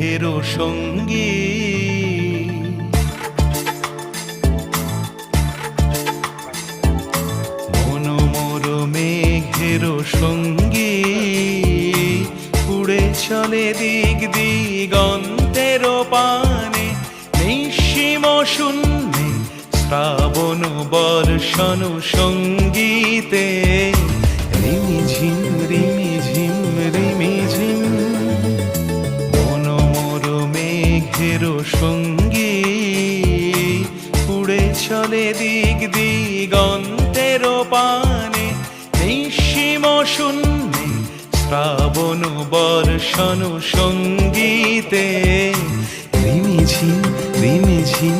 মেঘের সঙ্গী। মন মোর মেঘের সঙ্গী, উড়ে চলে দিক দিগন্তের পানে, নিঃসীম শূন্যে শ্রাবণ বর্ষণ সঙ্গীতে। রিমিঝিম রিমিঝিম রিমিঝিম, মন মোর মেঘের সঙ্গী, উড়ে চলে দিক দিগন্তের পানে, নিঃসীম শূন্যে শ্রাবণ বর্ষণ সঙ্গীতে। রিমিঝিম রিমিঝিম